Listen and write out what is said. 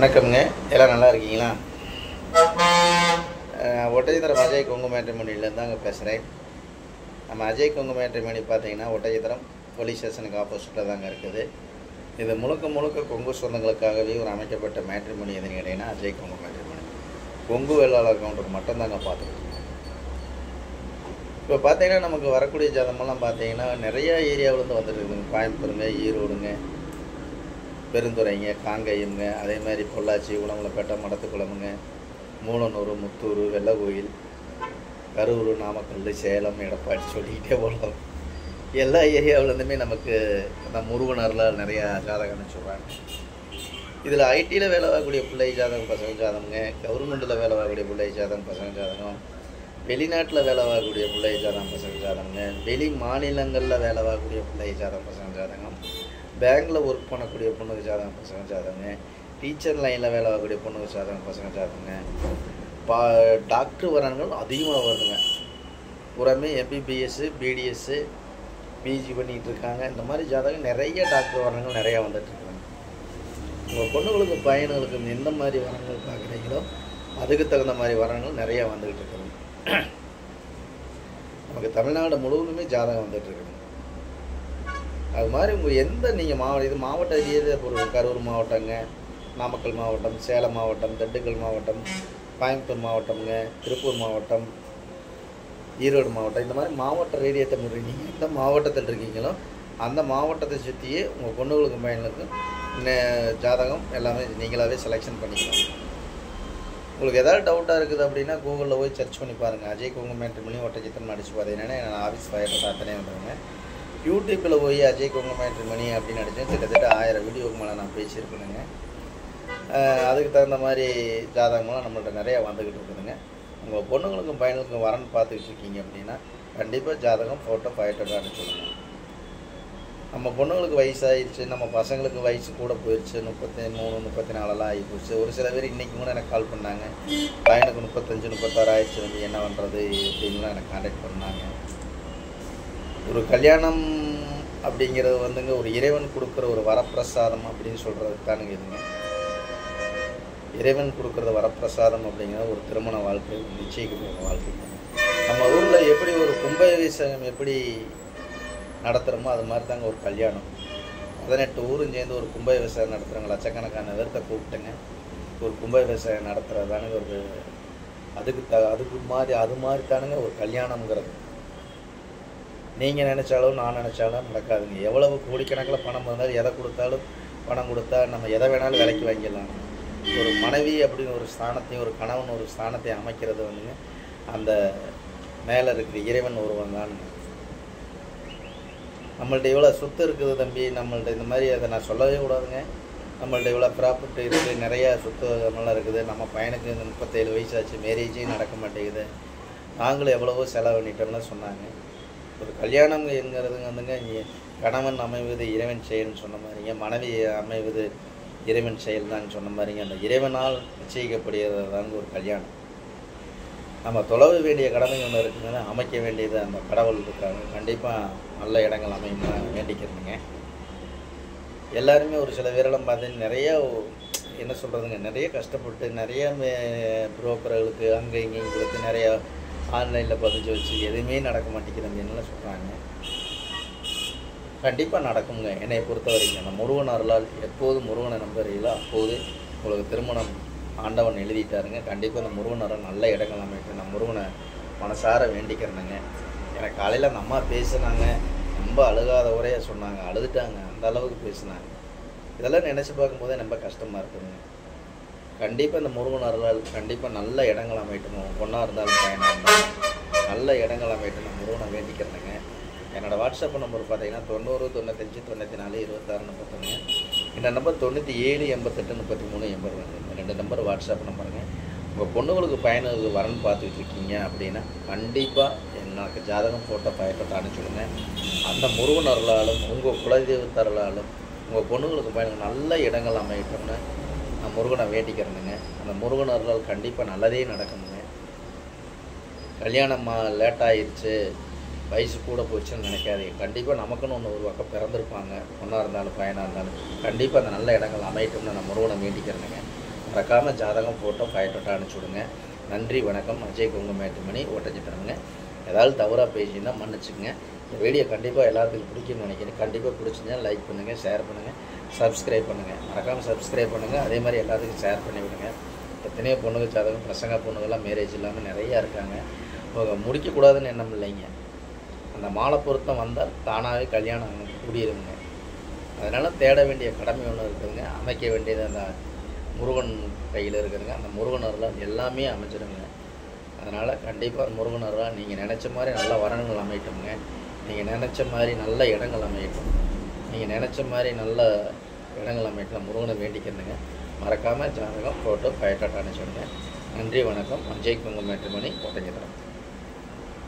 வணக்கம்ங்க. எல்லாம் நல்லா இருக்கீங்களா? ஒட்டஞ்சத்திரம் அஜய் கொங்கு மேட்ரிமோனிலேருந்து தாங்க பேசுகிறேன். நம்ம அஜய் கொங்கு மேட்ரிமோனி பார்த்தீங்கன்னா ஒட்டஞ்சத்திரம் போலீஸ் ஸ்டேஷனுக்கு ஆப்போசிட்டில் தாங்க இருக்குது. இது முழுக்க கொங்கு சொந்தங்களுக்காகவே ஒரு அமைக்கப்பட்ட மேட்ரிமோனி எதுன்னு கேட்டிங்கன்னா அஜய் கொங்கு மேட்ரிமோனி. கொங்கு வேளாளர் கவுண்டருக்கு மட்டும்தாங்க பார்த்துக்கிட்டு. இப்போ பார்த்தீங்கன்னா நமக்கு வரக்கூடிய ஜாதமெல்லாம் பார்த்தீங்கன்னா நிறையா ஏரியாவிலேருந்து வந்துட்டு இருக்குதுங்க. கோயம்புத்தூருங்க, ஈரோடுங்க, பெருந்துறைங்க, காங்கயம்ங்க, அதே மாதிரி பொள்ளாச்சி, உடம்புலப்பேட்டை, மடத்துக்குளமுங்க, மூலனூர், முத்தூர், வெள்ளகோயில், கரூர், நாமக்கல், சேலம், எடப்பாடி சொல்லிக்கிட்டே போகலாம். எல்லா ஏரியாவிலேருந்துமே நமக்கு அந்த முருகனரில் நிறையா ஜாதகம்னு சொல்கிறாங்க. இதில் ஐடியில் வேலை வாங்கக்கூடிய பிள்ளை ஜாதகம் பசங்க ஜாதகங்க, கவர்மெண்ட்டில் வேலை வாங்கக்கூடிய பிள்ளை ஜாதகம் பசங்க ஜாதகம், வெளிநாட்டில் வேலை வாங்கக்கூடிய பிள்ளை ஜாதகம் பசங்க ஜாதகங்க, வெளி மாநிலங்களில் வேலை வாங்கக்கூடிய பிள்ளை ஜாதகம் பசங்க ஜாதகம், பேங்கில் ஒர்க் பண்ணக்கூடிய பொண்ணுக்கு ஜாதகம் பசங்க ஜாதகங்க, டீச்சர் லைனில் வேலை வாங்கக்கூடிய பொண்ணுக்கு ஜாதகம் பசங்க ஜாதகங்க, டாக்டர் வரங்கள் அதிகமாக வருதுங்க. பூராமே எம்பிபிஎஸ்ஸு, பிடிஎஸ்ஸு, பிஜி பண்ணிகிட்டு இருக்காங்க. இந்த மாதிரி ஜாதகம் நிறைய டாக்டர் வரங்கள் நிறையா வந்துட்டுருக்காங்க. உங்கள் பொண்ணுங்களுக்கு பையனுங்களுக்கு எந்த மாதிரி வரங்கள் பார்க்குறீங்களோ அதுக்கு தகுந்த மாதிரி வரங்கள் நிறையா வந்துக்கிட்டு இருக்குதுங்க. நமக்கு தமிழ்நாடு முழுவதுமே ஜாதகம் வந்துட்டுருக்குங்க. அது மாதிரி உங்கள் எந்த நீங்கள் மாவட்ட ரீதியாக ஒரு கரூர் மாவட்டங்க, நாமக்கல் மாவட்டம், சேலம் மாவட்டம், திண்டுக்கல் மாவட்டம், கோயம்புத்தூர் மாவட்டம்ங்க, திருப்பூர் மாவட்டம், ஈரோடு மாவட்டம், இந்த மாதிரி மாவட்ட ரீதியத்தை நீங்கள் எந்த மாவட்டத்தில் இருக்கீங்களோ அந்த மாவட்டத்தை சுற்றியே உங்கள் பொண்ணுங்களுக்கு பையனுக்கு ஜாதகம் எல்லாமே நீங்களாகவே செலெக்ஷன் பண்ணிக்கலாம். உங்களுக்கு எதாவது டவுட்டாக இருக்குது அப்படின்னா கூகுளில் போய் சர்ச் பண்ணி பாருங்கள். அஜய் கொங்கு மேட்ரிமோனி ஒட்டஞ்சத்திரம் அடிச்சு பார்த்தீங்கன்னா நான் ஆஃபீஸ் ஃபயர் அத்தனை வந்துடுங்க. யூடியூப்பில் போய் அஜய் கொங்கு மேட்ரிமோனி அப்படின்னு அடித்தேன். கிட்டத்தட்ட 1000 வீடியோக்கு மேலே நான் பேசியிருக்கேனுங்க. அதுக்கு தகுந்த மாதிரி ஜாதகமெல்லாம் நம்மள்ட்ட நிறையா வந்துக்கிட்டு இருக்குதுங்க. உங்கள் பொண்ணுங்களுக்கும் பையனுக்கும் வரன்னு பார்த்துக்கிட்டு இருக்கீங்க அப்படின்னா கண்டிப்பாக ஜாதகம் ஃபோட்டோ ஃபைட்டோட அனுப்பிச்சுடுங்க. நம்ம பொண்ணுங்களுக்கு வயசாகிடுச்சு, நம்ம பசங்களுக்கு வயசு கூட போயிடுச்சு, 33, 34 ஆகி போச்சு. ஒரு சில பேர் இன்றைக்கி கூட எனக்கு கால் பண்ணாங்க, பையனுக்கு 35, 36 ஆயிடுச்சு, வந்து என்ன பண்ணுறது அப்படின்லாம் எனக்கு கான்டாக்ட் பண்ணாங்க. ஒரு கல்யாணம் அப்படிங்கிறது வந்துங்க ஒரு இறைவன் கொடுக்குற ஒரு வரப்பிரசாதம் அப்படின்னு சொல்கிறதுக்கு தானுங்க இதுங்க. இறைவன் கொடுக்குறது வரப்பிரசாதம் அப்படிங்கிறது ஒரு திருமண வாழ்க்கை, நிச்சயிக்கப்படுற வாழ்க்கை. நம்ம ஊரில் எப்படி ஒரு கும்பாபிஷேகம் எப்படி நடத்துகிறோமோ அது மாதிரி தாங்க ஒரு கல்யாணம். 18 ஊரும் சேர்ந்து ஒரு கும்பாபிஷேகம் நடத்துகிறாங்க. லட்சக்கணக்கான பேர்த்த கூப்பிட்டுங்க ஒரு கும்பாபிஷேகம் நடத்துகிறதானுங்க ஒரு அது மாதிரி தானுங்க ஒரு கல்யாணம்ங்கிறது. நீங்கள் நினச்சாலும் நான் நினச்சாலும் நடக்காதுங்க. எவ்வளவு கோடிக்கணக்கில் பணம் இருந்தாலும் எதை கொடுத்தாலும் பணம் கொடுத்தா நம்ம எதை வேணாலும் விலைக்கு வாங்கிடலாம். ஒரு மனைவி அப்படின்னு ஒரு ஸ்தானத்தையும் ஒரு கணவன் ஒரு ஸ்தானத்தையும் அமைக்கிறது வந்துங்க அந்த மேலே இருக்கிற இறைவன் ஒருவன் தானுங்க. நம்மள்ட்ட இவ்வளோ சொத்து இருக்குது தம்பி, நம்மள்ட்ட இந்த மாதிரி அதை நான் சொல்லவே கூடாதுங்க. நம்மள்ட்ட இவ்வளோ ப்ராப்பர்ட்டி இருக்குது, நிறையா சொத்து நல்லா இருக்குது, நம்ம பையனுக்கு 37 வயசாச்சு, மேரேஜே நடக்க மாட்டேங்குது, நாங்களும் எவ்வளவோ செலவு பண்ணிட்டோம்லாம் சொன்னாங்க. ஒரு கல்யாணம் என்கிறதுங்க வந்துங்க கணவன் அமைவது இறைவன் செயல்னு சொன்ன மாதிரிங்க, மனைவி அமைவது இறைவன் செயல் தான் சொன்ன மாதிரிங்க, அந்த இறைவனால் நிச்சயிக்கப்படுகிறது தாங்க ஒரு கல்யாணம். நம்ம தொலைவு வேண்டிய கடமை ஒன்று இருக்குதுங்க, அமைக்க வேண்டியது அந்த கடவுள் இருக்காங்க. கண்டிப்பாக நல்ல இடங்கள் அமையும்னா வேண்டிக்கிறதுங்க. எல்லாருமே ஒரு சில பேரெல்லாம் பார்த்தீங்கன்னா நிறையா என்ன சொல்கிறதுங்க, நிறைய கஷ்டப்பட்டு நிறைய புரோக்கர்களுக்கு அங்கே இங்கேயும் கொடுத்து நிறையா ஆன்லைனில் பதிஞ்சு வச்சு எதுவுமே நடக்க மாட்டேங்குதுன்னு சொல்கிறாங்க. கண்டிப்பாக நடக்குங்க. என்னை பொறுத்த வரைக்கும் அந்த முருகன் அருளால் எப்போது முருகனை நம்புறீங்களோ அப்போது உங்களுக்கு திருமணம் ஆண்டவன் எழுதிட்டாருங்க. கண்டிப்பாக அந்த முருகன் அருள் நல்ல இடங்கள் அமைட்டு நான் முருகனை மனசார வேண்டிக்கிறேனுங்க. எனக்கு காலையில் அந்த அம்மா பேசுனாங்க, ரொம்ப அழுகாத உரையை சொன்னாங்க, அழுதுட்டாங்க, அந்த அளவுக்கு பேசுனாங்க. இதெல்லாம் நினச்சி பார்க்கும்போதே ரொம்ப கஷ்டமாக இருக்குதுங்க. கண்டிப்பாக இந்த முருகன் அருளால் கண்டிப்பாக நல்ல இடங்கள் அமைட்டணும். பொண்ணாக இருந்தாலும் பையனாக இருந்தாலும் நல்ல இடங்கள் அமைட்டு நான் முருகனை வேண்டிக்கிறேனுங்க. என்னோடய வாட்ஸ்அப் நம்பர் பார்த்தீங்கன்னா 90 95 94 26 31. இந்த நம்பர் 97 88 33 82. இந்த 2 நம்பர் வாட்ஸ்அப் நம்பருங்க. உங்கள் பொண்ணுங்களுக்கு பையனுக்கு வரன்னு பார்த்துக்கிட்டு இருக்கீங்க அப்படின்னா கண்டிப்பாக எனக்கு ஜாதகம் ஃபோட்டோ ஃபைட்டோ அனுப்பிச்சுடுங்க. அந்த முருகன் அருளாலும் உங்கள் குலதெய்வத்த அருளாலும் உங்கள் பொண்ணுங்களுக்கு பையனுக்கு நல்ல இடங்கள் அமையட்டும்னு நான் முருகனை வேண்டிக்கிறேனுங்க. அந்த முருகன் அருளால் கண்டிப்பாக நல்லதே நடக்கணுங்க. கல்யாணம் லேட் ஆயிடுச்சு, வயசு கூட போச்சுன்னு நினைக்காதீங்க. கண்டிப்பாக நமக்குன்னு ஒன்று ஒரு பக்கம் பிறந்திருப்பாங்க, பொண்ணாக இருந்தாலும் பையனாக இருந்தாலும். கண்டிப்பாக அந்த நல்ல இடங்கள் அமையட்டும்னு நான் முருகனை வேண்டிக்கிறேனுங்க. மறக்காமல் ஜாதகம் ஃபோட்டோ ஃபைட்டோட்டோ அனுப்பிச்சி விடுங்க. நன்றி, வணக்கம். அஜய் குங்கும மேட்ரிமோனி, ஒட்டஞ்சத்திரம்ங்க. ஏதாவது தவறாக பேசியிருந்தால் மன்னிச்சுங்க. இந்த வீடியோ கண்டிப்பாக எல்லாத்துக்கும் பிடிக்கும்னு நினைக்கிறேன். கண்டிப்பாக பிடிச்சிருந்தா லைக் பண்ணுங்கள், ஷேர் பண்ணுங்கள், சப்ஸ்கிரைப் பண்ணுங்கள். மறக்காமல் சப்ஸ்கிரைப் பண்ணுங்கள். அதே மாதிரி எல்லாத்துக்கும் ஷேர் பண்ணி விடுங்க. எத்தனையோ பொண்ணுங்க ஜாதகம், பசங்க பொண்ணுங்கள்லாம் மேரேஜ் இல்லாமல் நிறையா இருக்காங்க. அவங்க முடிக்கக்கூடாதுன்னு எண்ணம் இல்லைங்க. அந்த மாலை பொருத்தம் வந்தால் தானாகவே கல்யாணம் கூடியிருங்க. அதனால் தேட வேண்டிய கடமை ஒன்று இருக்குதுங்க. அமைக்க வேண்டியது அந்த முருகன் கையில் இருக்குதுங்க. அந்த முருகனர்லாம் எல்லாமே அமைச்சிருங்க. அதனால் கண்டிப்பாக முருகனர்லாம் நீங்கள் நினச்ச மாதிரி நல்ல வரன்கள் அமையட்டுங்க. நீங்கள் நினச்ச மாதிரி நல்ல இடங்கள் அமையட்டும். நீங்கள் நினச்ச மாதிரி நல்ல இடங்கள் அமையட்டும். முருகனை வேண்டிக்கிறதுங்க. மறக்காமல் ஜாதகம் ஃபோட்டோ ஃபைட்டோட்டோ அனுப்பிச்சுடுங்க. நன்றி, வணக்கம். அஜய் குங்கும மேட்ரிமோனி, ஒட்டஞ்சத்திரம்.